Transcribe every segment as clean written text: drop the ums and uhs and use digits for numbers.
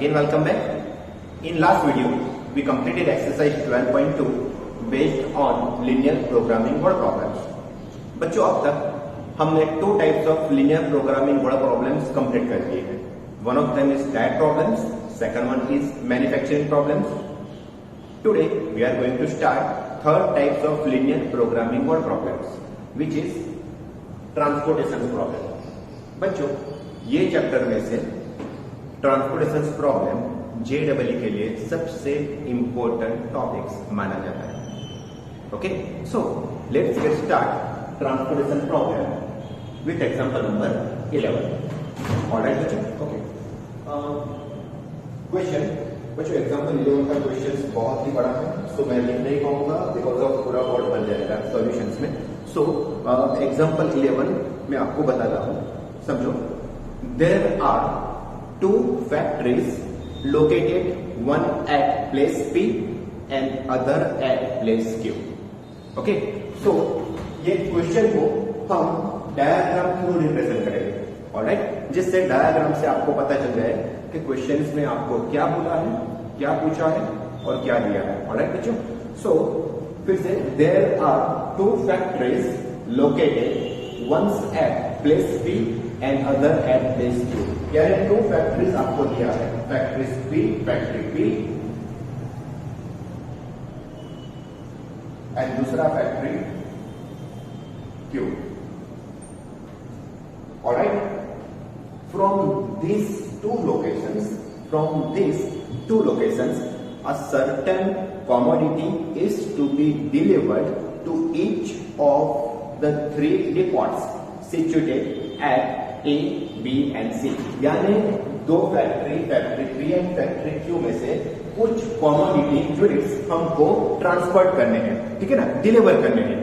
Again welcome back. In last video we completed exercise 12.2 based on linear programming word problems. बच्चों अब तक हमने two types of linear programming word problems complete कर दिए हैं. One of them is diet problems, second one is manufacturing problems. Today we are going to start third types of linear programming word problems, which is transportation problem. बच्चों ये chapter में से transportation problem JEE के लिए सबसे important topics माना जाता है. Okay, so let's get start transportation problem with example number 11. Alright बच्चों, ओके. क्वेश्चन बच्चों एग्जांपल 11 का क्वेश्चन बहुत ही बड़ा है, सो मैं लिख नहीं पाऊंगा बिकॉज ऑफ पूरा बोर्ड बन जाएगा सॉल्यूशंस में. सो एग्जांपल 11 मैं आपको बताता हूं, समझो. There are two factories located, one at place P and other at place Q. Okay, so ये क्वेश्चन को हम डायग्राम थ्रू रिप्रेजेंट करेंगे. ऑलराइट, जिससे डायग्राम से आपको पता चल जाए कि क्वेश्चंस में आपको क्या बोला है, क्या पूछा है और क्या दिया है. ऑलराइट बच्चों, सो फिर से there are two factories located, once at place P and other at place Q. यानी टू फैक्ट्रीज आपको दिया है, factories P, factory P and दूसरा factory Q. Alright, from these two locations a certain commodity is to be delivered to each of the three depots situated at A, B and C. यानी दो factory P and factory Q में से कुछ commodity units हमको transfer करने हैं, ठीक है ना, डिलीवर करने हैं.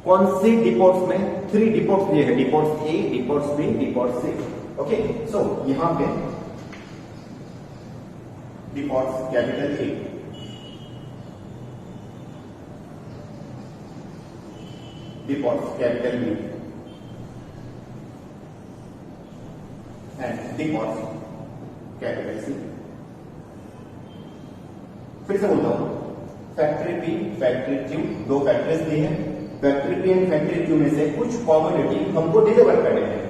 कौन सी डिपोट्स में? 3 डिपोट्स दिए हैं, depots A, depots B, depots C. Okay, so यहां पे depots capital A, depots capital B and depots capital C. फिर से बोलता हूं, फैक्ट्री P, फैक्ट्री Q, दो फैक्ट्रीज दी हैं. Factory P and factory Q में से कुछ कॉमोडिटी हमको डिलीवर करने हैं.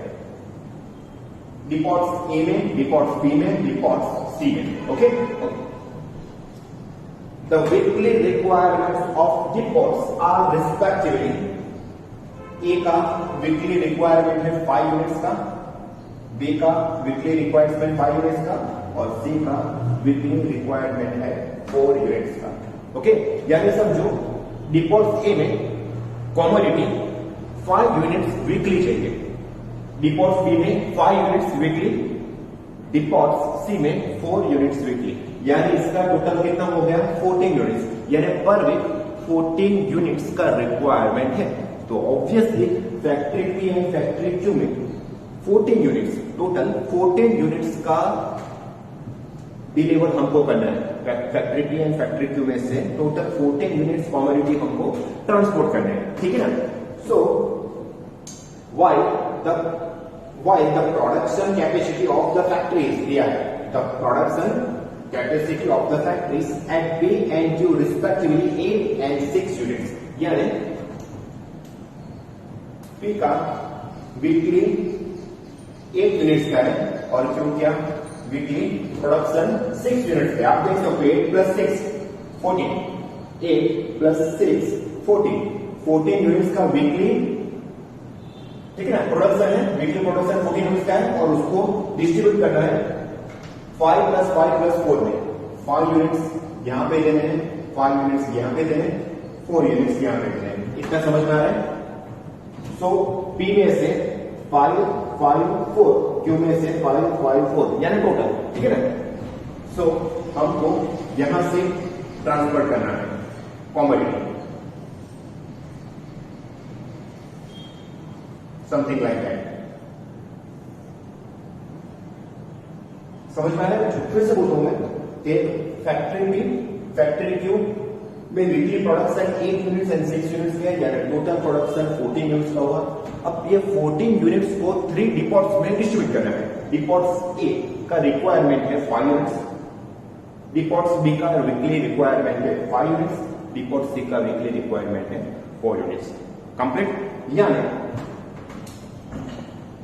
डिपोट्स A में, डिपोट्स B में, डिपोट्स C में. Okay, the weekly requirements of depots are respectively, A का वीकली रिक्वायरमेंट है 5 यूनिट्स का, B का वीकली रिक्वायरमेंट 5 यूनिट्स का और C का वीकली रिक्वायरमेंट है 4 यूनिट्स का. ओके, यानी समझो डिपोट्स A में कॉमोडिटी 5 यूनिट्स वीकली चाहिए, डिपोट्स B में 5 यूनिट्स वीकली, डिपोट्स C में 4 यूनिट्स वीकली. यानी इसका टोटल कितना हो गया? 14 यूनिट्स. यानी पर वीक 14 यूनिट्स का रिक्वायरमेंट है. तो obviously factory P and factory Q में 14 यूनिट्स, टोटल 14 यूनिट्स का डिलीवर हमको करना है. Factory P and factory Q में से टोटल 14 यूनिट्स कॉमोडिटी हमको ट्रांसपोर्ट करने हैं, ठीक है ना. So why the production capacity of the factories दिया है. The production capacity of the factories at P and Q respectively 8 and 6 units. यानी P का वीकली 8 यूनिट्स का है और Q क्या वीकली प्रोडक्शन 6 यूनिट्स है. आप देख सकते हो 8 प्लस 6 14, 8 प्लस 6 14 यूनिट्स का वीकली, ठीक है ना, प्रोडक्शन है. वीकली प्रोडक्शन 14 यूनिट्स का है और उसको डिस्ट्रीब्यूट करना है 5 प्लस 5 प्लस 4 में. 5 यूनिट्स यहां पे देने हैं, 5 यूनिट्स यहां पे देने, 4 यूनिट्स यहां पे देने हैं. इतना समझ में आ रहा है. सो P में से 5 5 4, Q में से 5 5 4, यानी टोटल, ठीक है ना. सो हमको यहां से ट्रांसफर करना है कॉमोडिटी, समथिंग लाइक दैट. समझ में आ रहा है? फिर से बोलता हूं मैं कि फैक्ट्री P, फैक्ट्री Q में weekly production 8 units and 6 units के, यानी टोटल प्रोडक्शन 14 यूनिट्स का हुआ। अब ये 14 यूनिट्स को 3 डिपोट्स में डिस्ट्रीब्यूट करना है। डिपोट्स ए का रिक्वायरमेंट है 5 यूनिट्स, डिपोट्स बी का वीकली रिक्वायरमेंट है 5 यूनिट्स, डिपोट सी का वीकली रिक्वायरमेंट है 4 यूनिट्स। कंप्लीट। यानी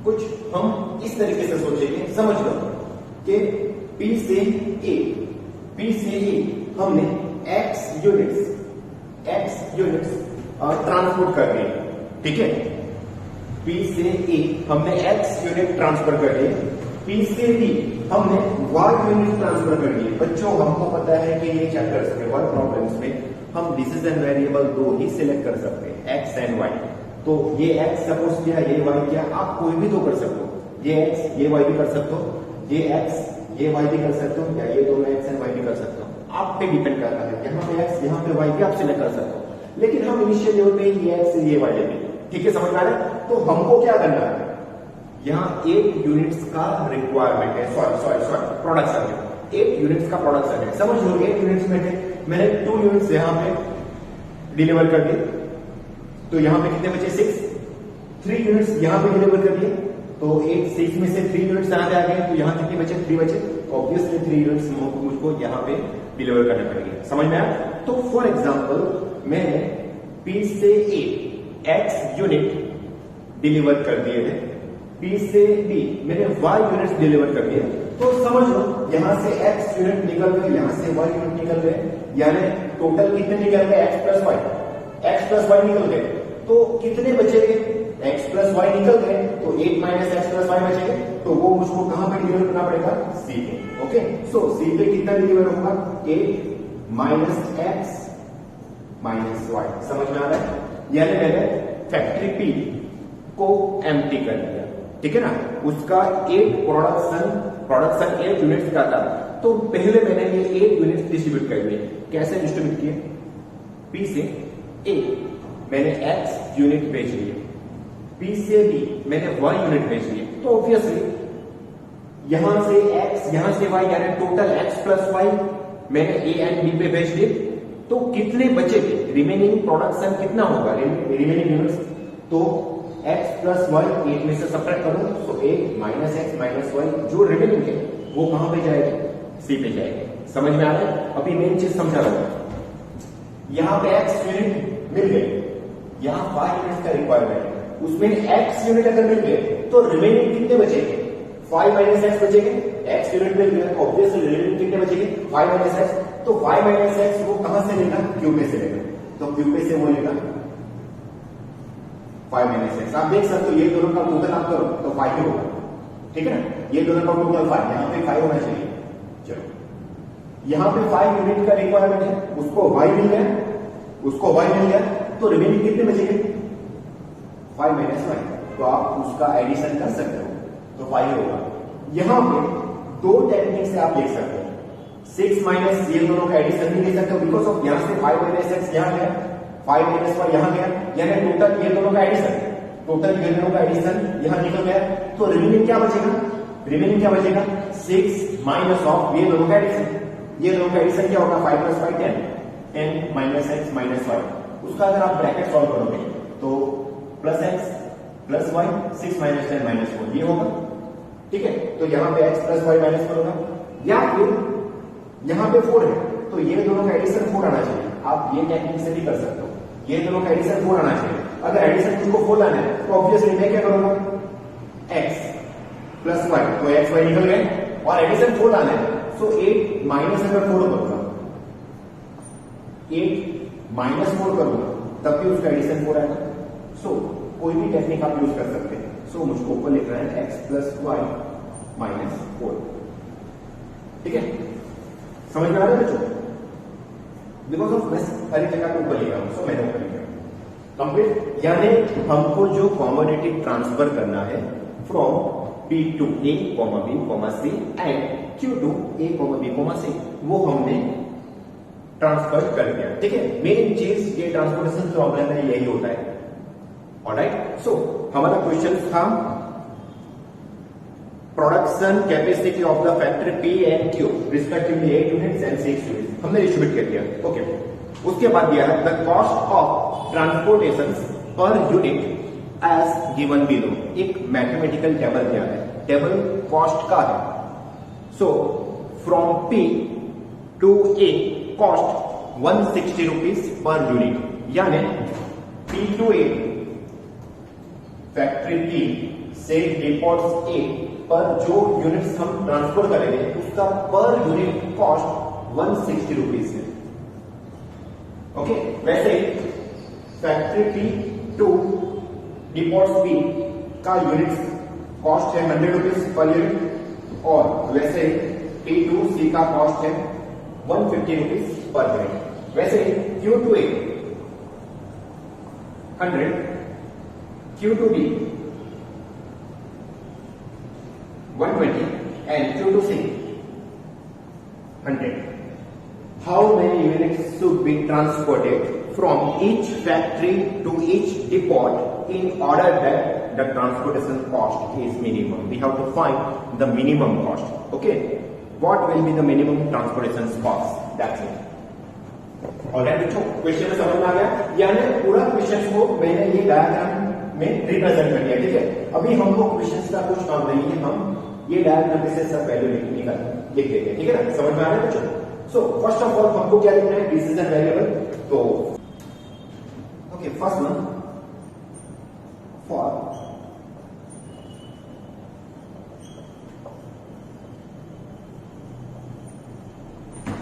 कुछ हम इस तरीके से सोचेंगे, समझ लो कि P से A हमने X यूनिट्स ट्रांसपोर्ट कर दिए, ठीक है। P से A हमने X यूनिट ट्रांसफर कर दिए, P से B हमने Y यूनिट ट्रांसफर कर दिए। बच्चों हमको पता है कि ये चैप्टर्स में वर्क प्रॉब्लम्स में हम डिसीजन वेरिएबल 2 ही सिलेक्ट कर सकते हैं, X एंड Y। तो ये X सपोज किया, ये Y किया, आप कोई भी तो कर सकते हो, ये X ये Y भी कर सकते हो, ये X ये Y भी कर सकते हो, या ये दोनों X एंड Y भी कर सकते हो, आप पे डिपेंड करता है। यहाँ पे X यहाँ पे Y भी आप सिलेक्ट कर सकते हो, लेकिन हम इनिशियल लेवल पे ये X ये Y लेंगे, ठीक है, समझ में आ रहा है। तो हमको क्या करना है, यहाँ 8 यूनिट्स का रिक्वायरमेंट है, सॉरी प्रोडक्शन है, 8 यूनिट्स का प्रोडक्शन है। समझ लो 8 यूनिट्स में मैंने 2 यूनिट्स यहाँ पे डिलीवर कर दिए, तो यहाँ पे कितने बचे 6, 3 यूनिट्स यहाँ पे डिलीवर कर दिए, तो 6 में से 3 यूनिट्स यहाँ पे आ गए, तो यहाँ कितने बचे 3 बचे, ऑब्वियसली 3 यूनिट्स मुझको यहाँ पे डिलीवर करने पड़ेंगे, समझ में आया। तो फॉर एग्जाम्पल मैंने P से A X यूनिट डिलीवर कर दिए हैं, P से B मैंने Y यूनिट डिलीवर कर दिए, तो समझ लो यहां से X यूनिट निकल गए, यहां से Y यूनिट निकल गए, यानी टोटल कितने निकल गए X प्लस Y निकल गए। तो कितने बचेंगे, X प्लस Y निकल गए, तो 8 माइनस X प्लस Y बचेंगे, तो वो मुझको कहां पे डिलीवर करना पड़ेगा, C पे। ओके, सो C पे कितना डिलीवर होगा, 8 माइनस X माइनस Y, समझ में आ रहा है। यानी मैंने फैक्ट्री P को एम्प्टी कर दिया, ठीक है ना, उसका 8 प्रोडक्शन 8 यूनिट्स का था, तो पहले मैंने ये 8 यूनिट्स डिस्ट्रीब्यूट कर दिए। कैसे डिस्ट्रीब्यूट किए, P से A मैंने X यूनिट भेज दिए, P से B मैंने Y यूनिट भेज दिए, तो ऑब्वियसली यहां से X यहां से Y, यानी टोटल X प्लस Y मैंने A एंड B पे भेज दिए, तो कितने बचेंगे, रिमेनिंग प्रोडक्शन कितना होगा, रिमेनिंग यूनिट्स, तो X प्लस Y 8 में से सब्ट्रैक्ट करो, तो 8 माइनस X माइनस Y जो रिमेनिंग है वो कहां पे जाएगा, C पे जाएगा। समझ में आ रहा है। अभी मेन चीज समझा रहा हूं, यहां पे X यूनिट मिल गए, यहां Y यूनिट का रिक्वायरमेंट है, उसमें X यूनिट अगर मिल गए तो रिमेनिंग कितने बचेंगे, 5 माइनस X बचेंगे, X यूनिट मिल गया, ऑब्वियसली रिमेनिंग कितने बचेंगे, 5 माइनस X, तो 5 माइनस X वो कहां से लेगा, Q पे से लेगा, तो Q पे से वो लेगा 5 माइनस X। आप देख सकते हो ये दोनों का टोटल आप करो तो 5 ही होगा, ठीक है ना, ये दोनों का टोटल 5, यहाँ पे 5 होना चाहिए। चलो यहाँ पे 5 यूनिट का रिक्वायरमेंट है, उसको Y मिल गया, तो रिमेनिंग कितने बचेंगे, 5 माइनस Y, तो आप उसका एडिशन कर सकते हो, तो 5 होगा। यहाँ पे 2 टेक्निक से आप लिख सकते हो, 6 माइनस ये दोनों का एडिशन भी ले सकते हो, बिकॉज ऑफ यहाँ से 5 माइनस X यहाँ गया, 5 माइनस Y यहाँ गया, यानी टोटल ये दोनों का एडिशन यहाँ निकल गया, तो रिमेनिंग क्या बचेगा, 6 माइनस ऑफ ये दोनों का एडिशन क्या होगा, 5 plus 5 10 minus X minus Y, उसका अगर आप ब्रैकेट सॉल्व करोगे तो plus X plus Y 6 minus 10 minus 4 ये होगा, ठीक है। तो यहाँ पे X प्लस Y माइनस 4 होगा, या फिर यहाँ पे 4 है, तो ये दोनों का एडिशन 4 आना चाहिए। आप ये टेक्निक से भी कर सकते हो, ये दोनों का एडिशन 4 आना चाहिए। अगर एडिशन तुमको 4 लाना है तो ऑब्वियसली मैं क्या करूंगा, X प्लस Y, तो X Y निकल गए, और एडिशन 4 लाना है, सो 8 माइनस अगर 4 करूंगा, 8 माइनस 4 करूंगा, तब भी उसका एडिशन 4 आएगा। सो कोई भी टेक्निक आप यूज कर सकते हैं। सो मुझको ऊपर लिख रहा है X प्लस Y माइनस 4, ठीक है, समझ में आ रहा है बच्चों, बिकॉज ऑफ मैं हर एक जगह पे ऊपर लिख रहा हूं, सो मैंने ऊपर लिखा कंप्लीट। यानी हमको जो कॉमोडिटी ट्रांसफर करना है from P to A, B, C and Q to A, B, C, वो हमने ट्रांसफर कर दिया, ठीक है। मेन चीज ये ट्रांसपोर्टेशन प्रॉब्लम है, यही होता है। ऑलराइट, सो हमारा क्वेश्चन था production capacity of the factory P and Q respectively 8 units and 6 units, हमने डिस्ट्रीब्यूट कर दिया। ओके, उसके बाद दिया है the cost of transportation per unit as given below. एक मैथमेटिकल टेबल दिया है, टेबल कॉस्ट का है। So from P to A cost 160 rupees per unit, यानी P to A factory P से डिपोट ए पर जो यूनिट्स हम ट्रांसफर करेंगे उसका पर यूनिट कॉस्ट 160 रुपीज है। ओके, वैसे factory p to depot b का यूनिट कॉस्ट है 100 रुपीज पर यूनिट, और वैसे पी टू सी का कॉस्ट है 150 रुपीज पर यूनिट। वैसे Q to A 100, Q to B 120 and Q to C 100. How many units should be transported from each factory to each depot in order that the transportation cost is minimum? We have to find the minimum cost. Okay, what will be the minimum transportation cost? That's it. Alright बच्चों, question में समझ में आ गया, यानी पूरा question को मैंने ये डायग्राम में रिप्रेजेंट कर दिया। ठीक है, अभी हमको क्वेश्चन का कुछ काम नहीं है, हम ये डायग्राम से सब वैल्यू लिख देते हैं। ठीक है ना, समझ में आ रहा है बच्चों? सो फर्स्ट ऑफ ऑल हमको क्या लिखना है, डिसीजन वेरिएबल। तो okay, first one for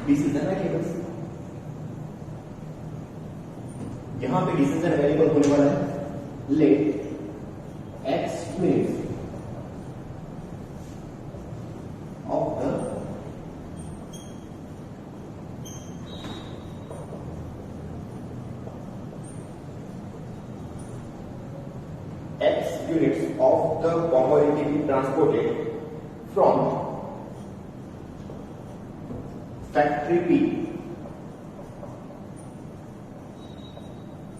decision variables, यहां पे डिसीजन वेरिएबल होने वाला है let x minutes of the x units of the commodity transported from factory B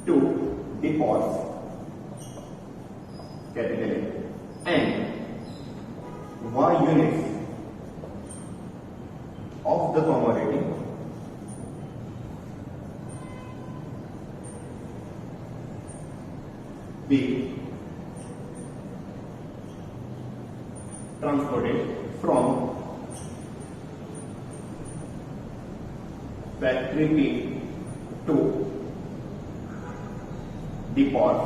to depots capital A and y units of the commodity be transported from factory B to depots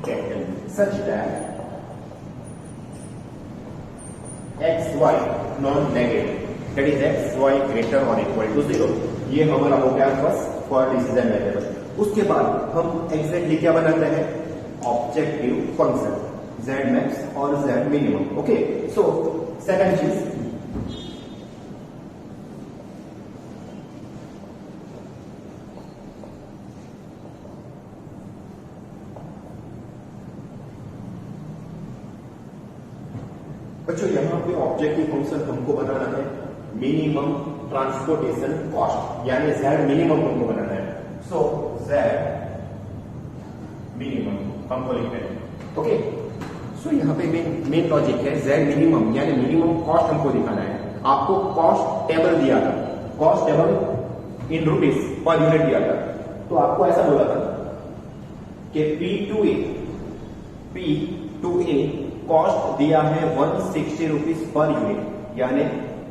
capital such that x y non negative, that is x y greater और equal to 0। ये हमारा हो गया first for decision variable. उसके बाद हम exactly क्या बनाते हैं, ऑब्जेक्टिव फंक्शन z मैक्स और z minimum. Okay, so second चीज, बच्चों यहां पे ऑब्जेक्टिव फंक्शन हमको बनाना है मिनिमम ट्रांसपोर्टेशन कॉस्ट, यानी z मिनिमम हमको बनाना है। सो z मिनिमम हमको लिखना है। ओके, सो यहां पे मेन लॉजिक है z मिनिमम यानी मिनिमम कॉस्ट हमको दिखाना है। आपको कॉस्ट टेबल दिया था, कॉस्ट टेबल इन रुपीस पर यूनिट दिया था, तो आपको ऐसा बोला था कि P टू A कॉस्ट दिया है 160 रुपीज पर यूनिट, यानी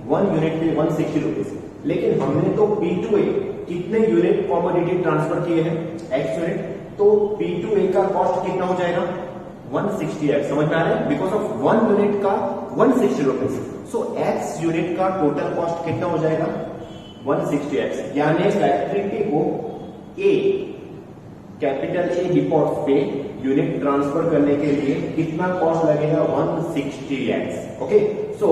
1 यूनिट पे 160 रुपीज। लेकिन हमने तो P टू A कितने यूनिट कॉमोडिटी ट्रांसफर किए हैं, x यूनिट, तो P टू A का कॉस्ट कितना हो जाएगा 160x। समझ में आ रहा है, बिकॉज ऑफ 1 यूनिट का 160 रुपीज, सो x यूनिट का टोटल कॉस्ट कितना हो जाएगा 160x। यानी फैक्ट्री पे को A कैपिटल ए डिपोट पे यूनिट ट्रांसफर करने के लिए कितना कॉस्ट लगेगा 160x। Okay, so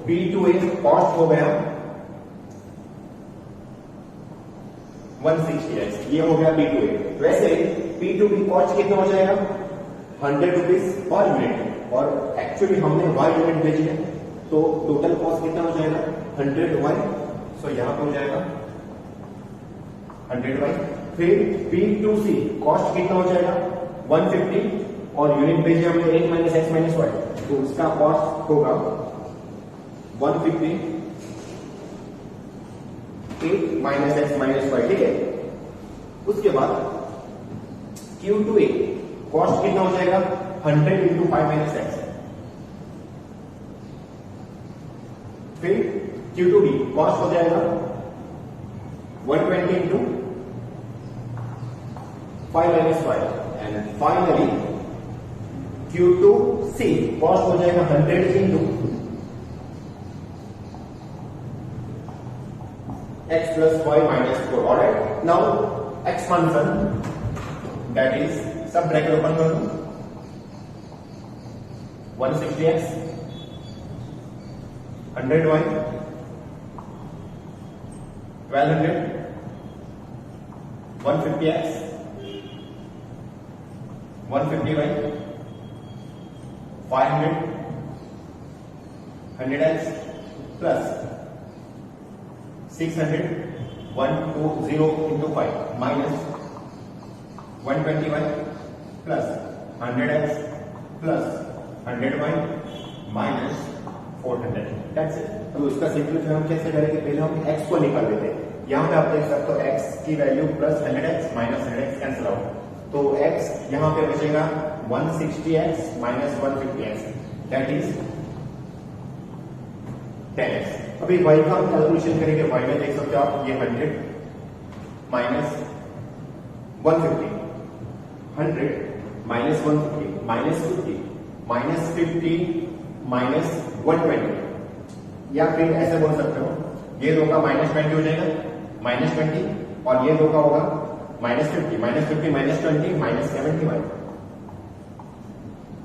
P to A cost हो गया 160x, ये हो गया P टू A। वैसे P टू B कॉस्ट कितना हो जाएगा 100 रुपीज पर यूनिट, और एक्चुअली हमने y यूनिट भेजी है, तो टोटल कॉस्ट कितना हो जाएगा 100y। सो यहां पर हो जाएगा 100y। फिर P टू C कॉस्ट कितना हो जाएगा 150, और यूनिट भेजे हमने 8 माइनस एक्स माइनस वाई, तो उसका कॉस्ट होगा 150 8 माइनस एक्स माइनस वाई, ठीक है। उसके बाद Q2A कॉस्ट कितना हो जाएगा 100 इंटू 5 माइनस एक्स। फिर Q2B कॉस्ट हो जाएगा 120 into 5 minus y. And finally Q2C cost हो जाएगा 100 into x plus y minus 4. Alright. Now expansion, that is सब ब्रैकेट ओपन कर दो 160x 100y 1200 150x 150y 500 100x plus 600 120 into 5 minus 121 plus 100x plus 101 minus 400. That's it. तो इसका simplify हम कैसे करेंगे, पहले हम x को निकाल देते हैं। यहाँ पे आप देख सकते हो x की value plus 100x minus 100x cancel out, तो x यहाँ पे बचेगा 160x minus 150x, that is 10x। अभी y का हम कैलकुलेशन करेंगे। y में देख सकते हो आप ये 100 minus 150, 100 minus 150 minus 50 minus 50 minus 120, या फिर ऐसे बोल सकते हो ये दो का माइनस 20 हो जाएगा, माइनस 20, और ये दो का होगा माइनस 50 माइनस 50 माइनस 20 माइनस 71।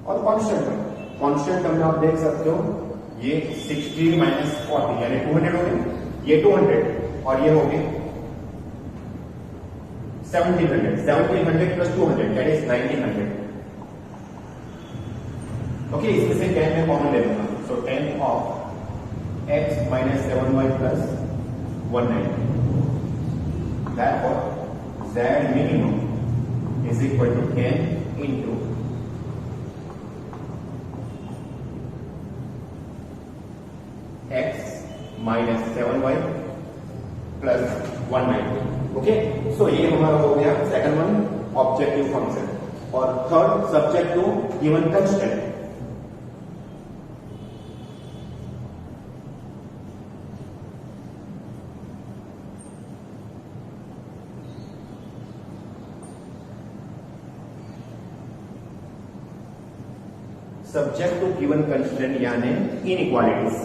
और कॉन्स्टेंट टर्म में आप देख सकते हो ये 60 माइनस 40 यानी 200 हो गए, ये 200 और ये हो गए 1700 प्लस 200 दैट इज 1900। ओके, इसमें से 10 में कॉमन ले लूंगा, सो 10 of x minus 7y plus 190, therefore z minimum is equal to 10 into x minus 7y plus 190। Okay, so ये हमारा हो गया सेकंड वन ऑब्जेक्टिव फंक्शन, और third subject to given constant. Subject to given constant यानी inequalities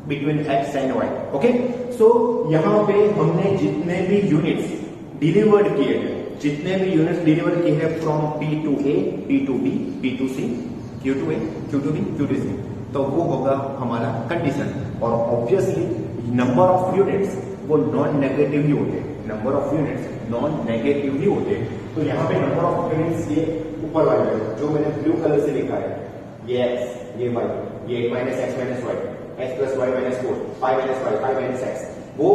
between x and y। Okay, so यहां पे हमने जितने भी यूनिट्स डिलीवर्ड किए हैं, जितने भी यूनिट्स डिलीवर किए हैं from P to A, P to B, P to C, Q to A, Q to B, Q to C, तो वो होगा हमारा कंडीशन। और ऑब्वियसली नंबर ऑफ यूनिट्स वो नॉन नेगेटिव ही होते हैं, number of units non negative ही होते हैं। तो यहाँ पे नंबर ऑफ यूनिट्स ये ऊपर वाले जो मैंने ब्लू कलर से लिखा है, ये x, ये y, ये 8 minus x minus y, x plus y minus 4, 5 minus y, 5 minus x, वो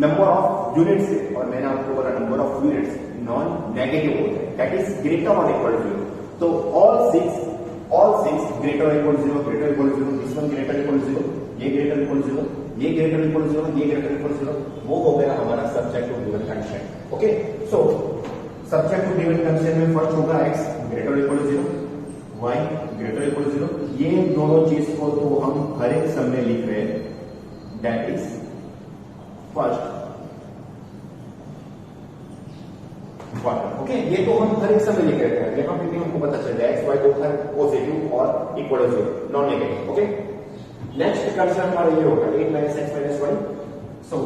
नंबर ऑफ यूनिट्स है। और मैंने आपको बोला number of units non negative होते हैं, दैट इज ग्रेटर और इक्वल टू 0। तो ऑल सिक्स ग्रेटर और equal 0, greater equal 0, this one greater equal 0, ये ग्रेटर इक्वल 0, ये ग्रेटर इक्वल 0, ये ग्रेटर इक्वल 0, वो हो गया हमारा subject to given constraint. Okay, so subject to given constraint में फर्स्ट होगा x greater equal 0, y greater equal 0। ये दोनों चीज को तो हम हर एक सम में लिख रहे हैं, that is first quarter. Okay, ये तो हम हर एक सम में लिख रहे हैं, यहां पे भी हमको पता चल जाए x y दोनों पॉजिटिव और equal 0, non negative. Okay, next condition हमारा ये होगा 8 minus x minus y, so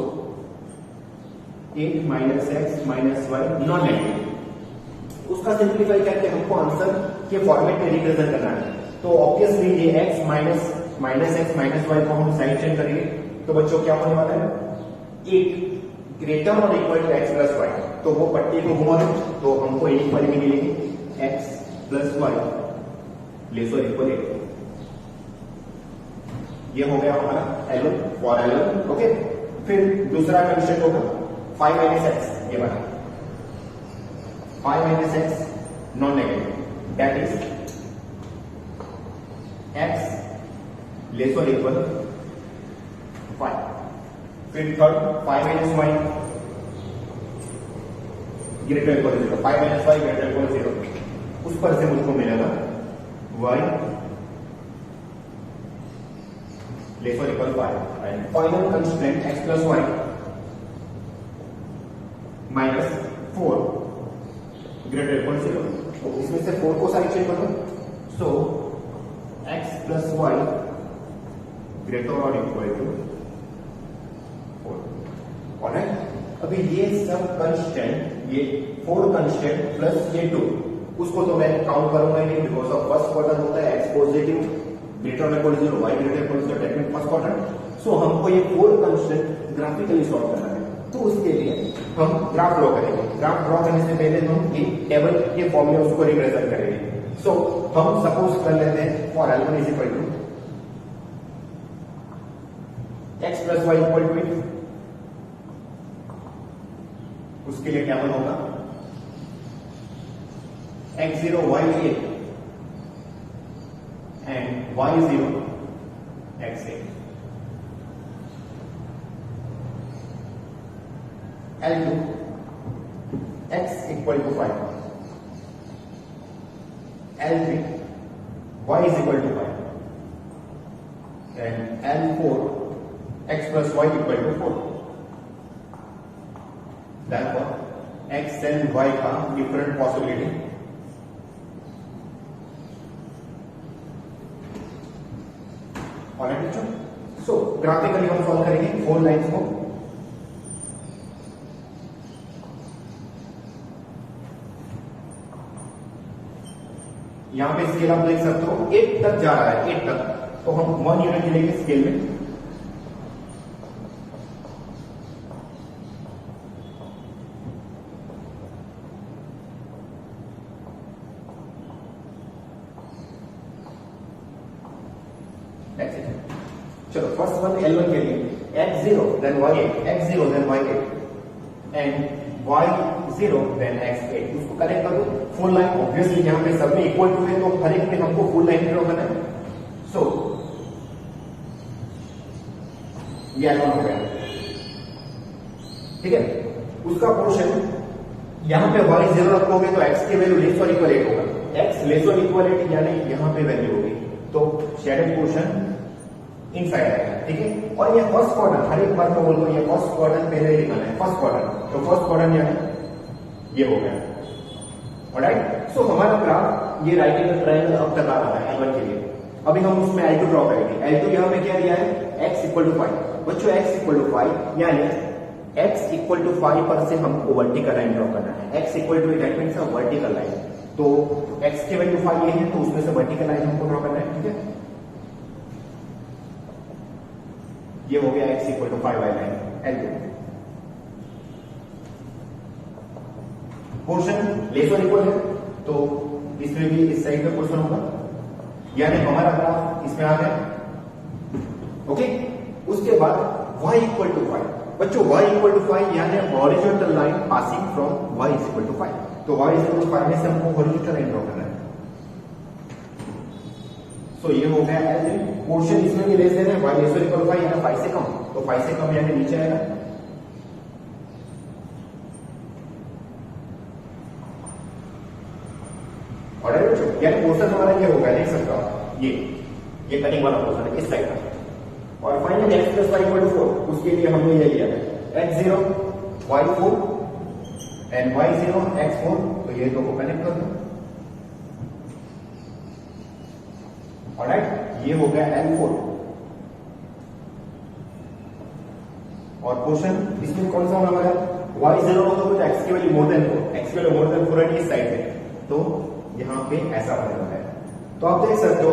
8 minus x minus y non negative. उसका सिंप्लीफाई करके हमको आंसर के फॉर्मेट में रिप्रेजेंट करना है। तो ऑब्वियसली ये x minus x minus y को हम साइड चेंज करेंगे, तो बच्चों क्या होने वाला है, 8 ग्रेटर और equal to x plus y, तो वो पट्टी को घुमा दो तो हमको इक्वलिटी मिलेगी x प्लस वाई लेस और इक्वल 8। ये हो गया हमारा L1 फॉर L1। ओके, फिर दूसरा कंडीशन होगा 5 माइनस एक्स, ये बना 5 minus x non negative, that is x less और इक्वल 5। फिर third 5 minus y greater equal 0, 5 minus y greater equal 0, उस पर से मुझको मिलेगा y लेस और equal 5 and final constraint x plus y minus 4 greater equal 0। तो इसमें से 4 को साइड चेंज करो, so x plus y greater और इक्वल टू 4। ऑलराइट, अभी ये सब कंस्टेंट, ये 4 कंस्टेंट प्लस ये 2, उसको तो मैं काउंट करूंगा नहीं बिकॉज ऑफ फर्स्ट क्वाड्रेंट होता है x positive greater equal 0 y greater equal 0 that means first quadrant. So हमको ये 4 कंस्टेंट ग्राफिकली सॉल्व करना है, तो उसके लिए हम ग्राफ ड्रॉ करेंगे। ग्राफ ड्रॉ करने से पहले हम ये टेबल के फॉर्म में उसको रिप्रेजेंट करेंगे। सो हम सपोज कर लेते हैं for L1 is equal to x plus y equal to, उसके लिए टेबल होगा x0 y8 and y0 x8। L2 x equal to 5, L3 y is equal to 5 and L4 x plus y equal to 4। Therefore x and y का different possibility alright बच्चों। सो graphically हम solve करेंगे 4 lines को। यहां पे scale आप देख सकते हो 8 तक जा रहा है, 8 तक, तो हम 1 यूनिट लेंगे स्केल में। चलो फर्स्ट वन L1 के लिए x0 then y8, x0 then y8 and y0 then x8, उसको कनेक्ट कर दो फुल लाइन। ऑब्वियसली यहां पे सब में इक्वल टू है तो हर एक में हमको फुल लाइन ड्रॉ करना है। सो ये L1 हो गया, ठीक है। उसका पोर्शन यहां पे y0 रखोगे तो x की वैल्यू लेस और इक्वल 8 होगा, x लेस और इक्वल 8 यानी यहां पे वैल्यू होगी, तो शेडेड पोर्शन इनसाइड आएगा, ठीक है। और ये फर्स्ट क्वाड्रेंट, हर एक बार मैं बोलता हूं ये फर्स्ट क्वाड्रेंट पहले ही लिखना है, फर्स्ट क्वाड्रेंट, तो फर्स्ट क्वाड्रेंट यानी ये हो गया। ऑलराइट, सो हमारा ग्राफ ये राइट एंगल ट्रायंगल अब तक आ रहा है L1 के लिए। अभी हम उसमें L2 ड्रॉ करेंगे। L2 यहां पे क्या दिया है, x इक्वल टू 5। बच्चों x इक्वल टू 5 यानी x इक्वल टू 5 पर से हमको वर्टिकल लाइन ड्रॉ करना है। x equal to that means a vertical line, तो x की वैल्यू 5 ये है, तो उसमें से वर्टिकल लाइन हमको ड्रॉ करना है, ठीक है। ये हो गया x equal to 5 y line L2। Portion less और इक्वल है, तो इसमें भी इस साइड का पोर्शन होगा, यानी हमारा ग्राफ इसमें आ गया, ओके। उसके बाद y इक्वल टू 5, बच्चों y इक्वल टू 5 यानी horizontal line passing from y equal to 5, तो y इक्वल टू 5 में से हमको हॉरिजॉन्टल लाइन ड्रॉ करना है। सो ये हो गया L3। पोर्शन इसमें भी लेस देना है, y लेस और इक्वल 5 यानी 5 से कम, तो 5 से कम यानी नीचे आएगा। ऑलराइट बच्चों, यानी पोर्शन हमारा ये होगा, देख सकते हो ये कटिंग वाला पोर्शन है इस साइड का। और finally x plus y equal to 4, उसके लिए हमने ये लिया है x0 y4 and y0 x4, तो ये दो को कनेक्ट कर दो। ऑलराइट, ये हो गया L4। और पोर्शन इसमें कौन सा होना वाला है, y0 होगा तो x की वैल्यू मोर देन 4, x की वैल्यू मोर देन 4 है इस साइड में, तो यहां पे ऐसा होने वाला है। तो आप देख सकते हो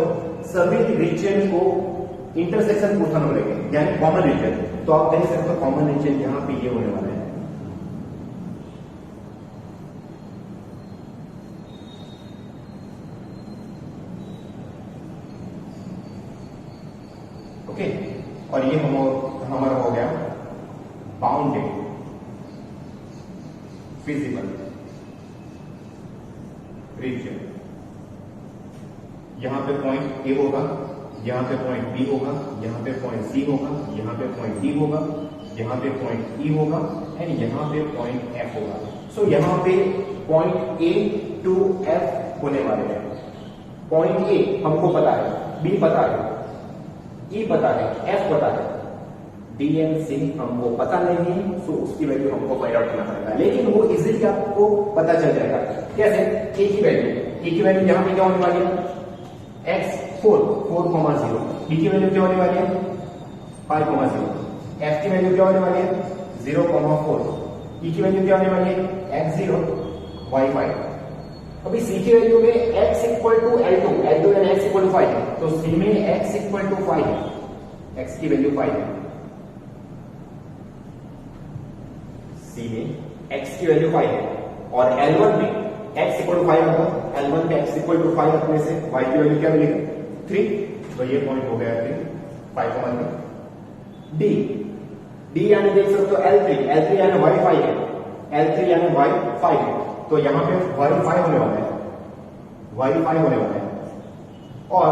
सभी रीजन को इंटरसेक्शन पूछना मिलेगा, यानी कॉमन रीजन। तो आप देख सकते हो कॉमन रीजन यहां पे ये होने वाला है। ओके, और ये हमारा हो गया बाउंडेड फिजिबल रीजन। यहां पे पॉइंट ए होगा, यहां पे पॉइंट बी होगा, यहां पे पॉइंट सी होगा, यहां पे पॉइंट डी होगा, यहाँ पे पॉइंट ई होगा एंड यहाँ पे पॉइंट एफ होगा। सो यहाँ पे पॉइंट ए टू एफ होने वाले हैं। पॉइंट ए हमको पता है, बी पता है, ई पता है, एफ पता है, डी एंड सी हमको पता नहीं है। सो उसकी वैल्यू हमको फाइंड आउट करना पड़ेगा, लेकिन वो इजीली आपको पता चल जाएगा। कैसे? ए की वैल्यू यहाँ पे क्या होने वाली है? एक्स 4,0। बी की वैल्यू क्या होने वाली है? 5,0। एफ की वैल्यू क्या होने वाली है? 0,4। ई की वैल्यू क्या होने वाली है? x0, y5। अभी सी की वैल्यू में x equal to L2 and x equal to 5 है, तो सी में x इक्वल टू 5 है, x की वैल्यू 5 है। सी में x की वैल्यू 5 है और L1 में x इक्वल टू 5 होगा। L1 में x इक्वल टू 5 रखने से y की वैल्यू क्या मिलेगी? 3। तो ये पॉइंट हो गया 3, 5,1। डी यानी देख सकते हो L3 यानी y5 है, L3 यानी y5 है, तो यहां पे y5 होने वाला है, y5 होने वाला है। और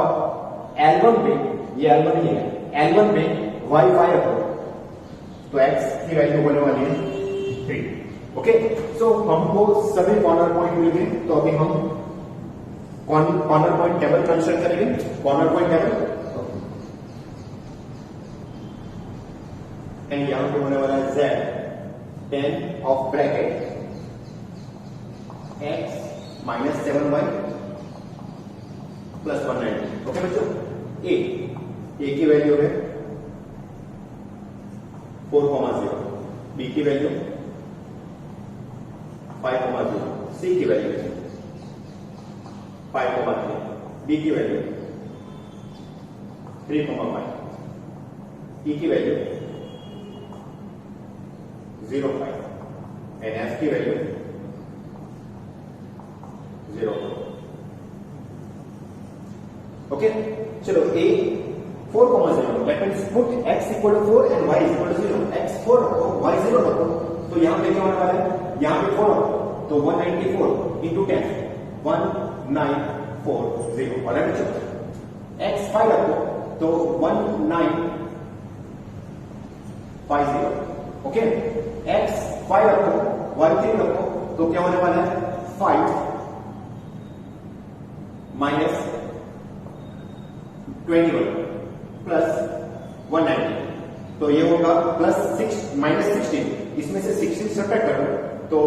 L1 पे, ये L1 ही है, L1 पे y5 रखो तो x की वैल्यू होने वाली है 3। ओके, सो हमको सभी कॉर्नर पॉइंट मिल गए। तो अभी हम कॉर्नर पॉइंट टेबल कंस्ट्रक्ट करेंगे। कॉर्नर पॉइंट टेबल एंड यहां पे होने वाला है z 10 of bracket x minus 7y plus 190। Okay बच्चों, ए की वैल्यू है 4,0, बी की वैल्यू 5,0, सी की वैल्यू 5,3, डी की वैल्यू 3,5, ई की वैल्यू 0,5 एंड एफ की वैल्यू 0। ओके, चलो a 4,0 that means put x equal to 4 and y equal to 0। x 4 रखो, y 0 रखो, तो यहां पे क्या होने वाला है? यहां पे 4 रखो तो 194 इंटू 10 1940। और x 5 रखो तो 1950। ओके, x 5 रखो, y 3 रखो, तो क्या होने वाला है? 5 माइनस 21 प्लस 190, तो ये होगा प्लस 6 माइनस 16। इसमें से 16 सब्ट्रैक्ट करो तो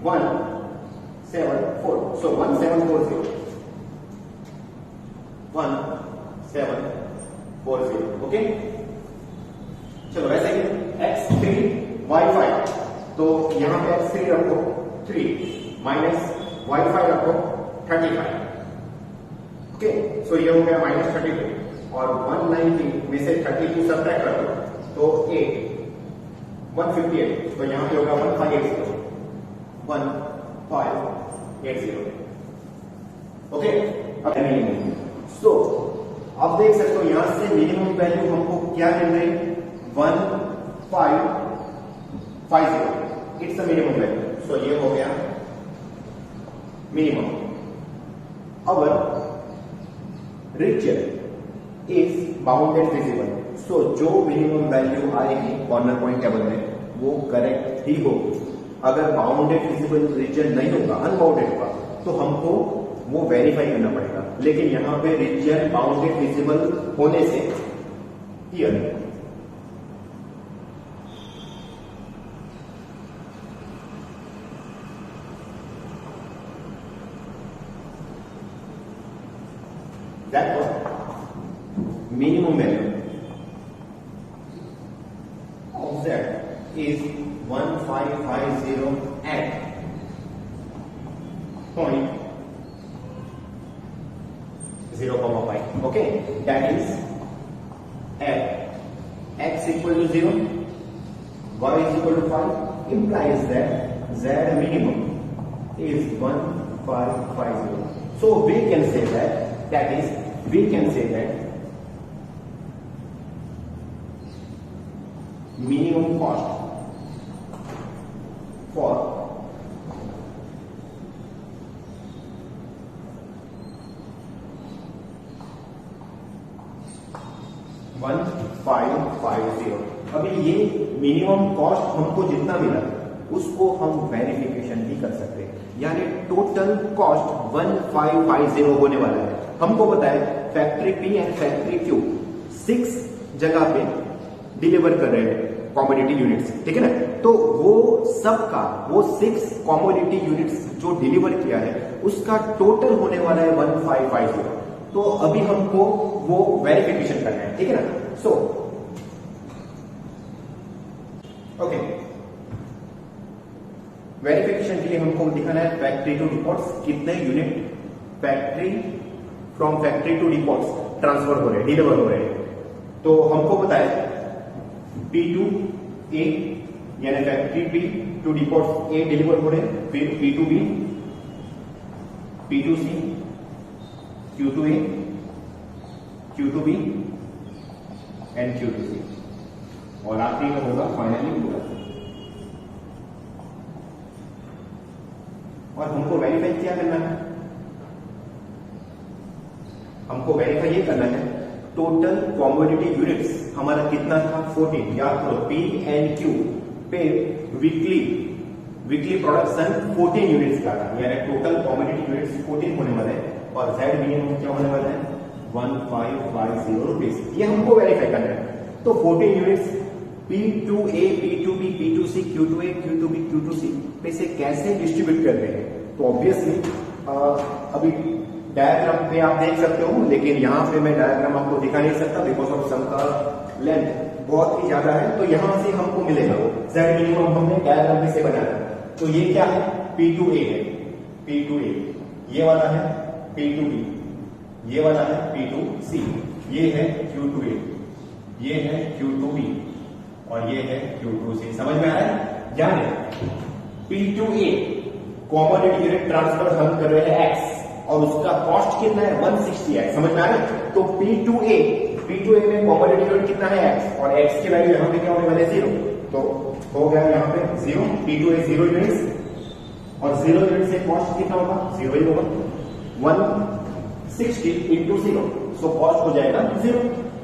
174। सो 1740, 1740। ओके, चलो वैसे ही x3 y5, तो यहां पे x3 रखो 3 माइनस y5 रखो 35। ओके, सो ये हो गया माइनस 32 और 190 में से 32 सब्ट्रैक्ट कर दो तो 8 158, तो यहां पे होगा 1580। ओके, अब मिनिमम। सो अब देख सकते हो यहां से मिनिमम वैल्यू हमको क्या मिल रही? 1550। It's a minimum value. So ये हो गया मिनिमम। अब region is bounded visible. So जो मिनिमम वैल्यू आएगी कॉर्नर पॉइंट टेबल में वो करेक्ट ही होगी। अगर बाउंडेड विजिबल रीजन नहीं होगा, अनबाउंडेड होगा, तो हमको वो वेरीफाई करना पड़ेगा। लेकिन यहां पे रीजन बाउंडेड विजिबल होने से क्लियर है। That was minimum value of z is 1550 at point 0,5. Okay, that is at x equal to 0, y is equal to 5 implies that z minimum is 1550. So we can say that is we can say that minimum cost for $1550 अभी ये minimum cost हमको जितना मिला उसको हम verification भी कर सकते हैं, यानी टोटल कॉस्ट 1550 होने वाला है। हमको पता है factory P and factory Q 6 जगह पे डिलीवर कर रहे हैं कॉमोडिटी यूनिट्स, ठीक है ना। तो वो सबका वो 6 कॉमोडिटी यूनिट्स जो डिलीवर किया है उसका टोटल होने वाला है 1550। तो अभी हमको वो वेरिफिकेशन करना है, ठीक है ना। सो ओके, वेरिफिकेशन के लिए हमको दिखाना है फैक्ट्री टू डिपोट्स कितने unit factory from factory to depots transfer हो रहे हैं, डिलीवर हो रहे हैं। तो हमको पता है P2A यानी factory P to depots A deliver हो रहे हैं, फिर P2B, P2C, Q2A, Q2B and Q2C, और आखिरी में होगा फाइनली पूरा। और हमको वेरीफाई क्या करना है, हमको वेरीफाई ये करना है टोटल कॉमोडिटी यूनिट्स हमारा कितना था 14। याद करो P एंड Q पे वीकली प्रोडक्शन 14 यूनिट्स का था, यानी टोटल कॉमोडिटी यूनिट्स 14 होने वाले हैं, और Z मिनिमम क्या होने वाला है 1550 रुपीज। ये हमको वेरीफाई करना है। तो 14 units P2A, P2B, P2C, Q2A, Q2B, Q2C पे से कैसे डिस्ट्रीब्यूट कर रहे हैं। तो ऑब्वियसली अभी डायग्राम पे आप देख सकते हो, लेकिन यहाँ पे मैं डायग्राम आपको दिखा नहीं सकता बिकॉज ऑफ सम का लेंथ बहुत ही ज्यादा है। तो यहां से हमको मिलेगा Z मिनिमम हमने डायग्राम पे से बनाया। तो ये क्या है P2A है, P2A ये वाला है, P2B ये वाला है, P2C ये है, Q2A ये है, Q2B और ये है Q2C। समझ में आ रहा है। यानी P2A कॉमोडिटी यूनिट ट्रांसफर हम कर रहे हैं X और उसका कॉस्ट कितना है 160 है। समझ में आ रहा है। तो P2A में कॉमोडिटी यूनिट कितना है X, और X की वैल्यू यहां पे क्या होने वाले 0। तो हो गया यहाँ पे 0, P2A 0 यूनिट्स, और 0 यूनिट से कॉस्ट कितना होगा 0 ही होगा, 160 इंटू 0, सो कॉस्ट हो जाएगा 0।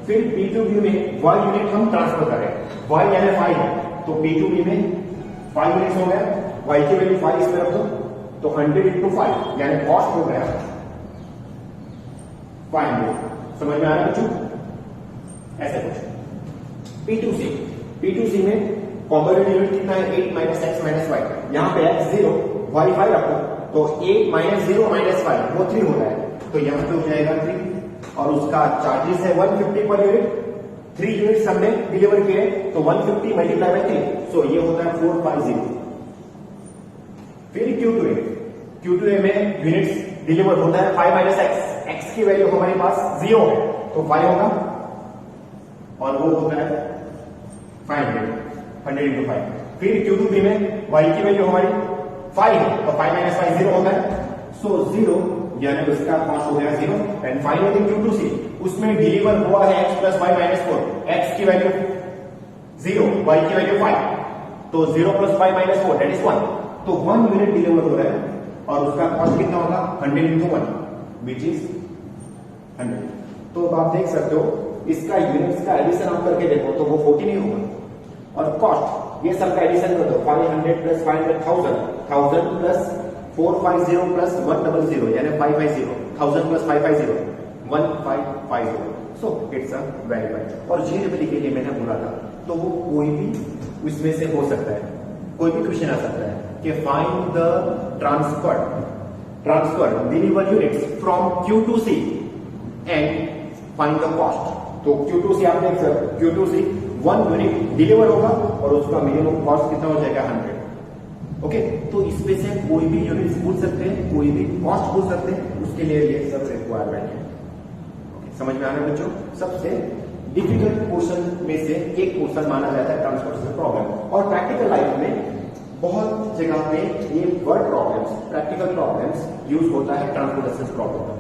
फिर P2B में Y यूनिट हम ट्रांसफर कर रहे हैं, Y यानी 5 है, तो P2B में 5 यूनिट्स हो गया, Y की वैल्यू 5 इसमें रख दो, तो 100 इंटू 5 यानी कॉस्ट हो गया 500। समझ में आ रहा है बच्चों, ऐसे कुछ। P2C में कॉमोडिटी यूनिट कितना है 8 माइनस एक्स माइनस वाई, यहां पे x 0 y 5 रखो, तो 8 माइनस 0 माइनस 5 वो 3 हो रहा है, तो यहां पे हो जाएगा 3, और उसका चार्जेस है 150 पर यूनिट। 3 यूनिट्स हमने डिलीवर किए, तो 150 मल्टीप्लाई बाय 3, सो ये होता है 450। फिर Q2A में यूनिट्स डिलीवर होता है 5 माइनस एक्स की वैल्यू हमारे पास 0 है, तो 5 होगा, और वो होता है 100 इंटू 5। फिर Q2B में y की वैल्यू हमारी 5 है, तो 5 माइनस 5 0 होता है, सो 0 यानी उसका कॉस्ट हो गया 0। एंड फाइनली Q2C उसमें डिलीवर हुआ है x plus y minus 4, x की वैल्यू 0, y की वैल्यू 5, तो 0 प्लस 5 माइनस 4 दैट इज 1, तो 1 यूनिट डिलीवर हो रहा है, और उसका कॉस्ट कितना होगा 100 इंटू 1 विच इज 100। तो आप देख सकते हो इसका यूनिट्स का एडिशन आप करके देखो तो वो 14 ही होगा, और कॉस्ट ये सबका एडिशन कर दो 500 प्लस 500 1000 प्लस 450 प्लस 100 यानी 550, 1000 plus 550 1550, so it's a verified. और जीरेबिलिटी के लिए मैंने बोला था, तो वो कोई भी उसमें से हो सकता है, कोई भी क्वेश्चन आ सकता है कि find the transfer deliver units from Q2C and find the cost. तो Q2C आप देख सकते हो, Q2C 1 यूनिट डिलीवर होगा और उसका मिनिमम कॉस्ट कितना हो जाएगा 100। ओके, तो इसमें से कोई भी यूनिट पूछ सकते हैं, कोई भी कॉस्ट पूछ सकते हैं, उसके लिए ये सब रिक्वायरमेंट है। ओके, समझ में आ रहा है बच्चों। सबसे डिफिकल्ट क्वेश्चन में से एक क्वेश्चन माना जाता है ट्रांसपोर्टेशन प्रॉब्लम, और प्रैक्टिकल लाइफ में बहुत जगह पे ये word problems, practical problems use होता है ट्रांसपोर्टेशन प्रॉब्लम।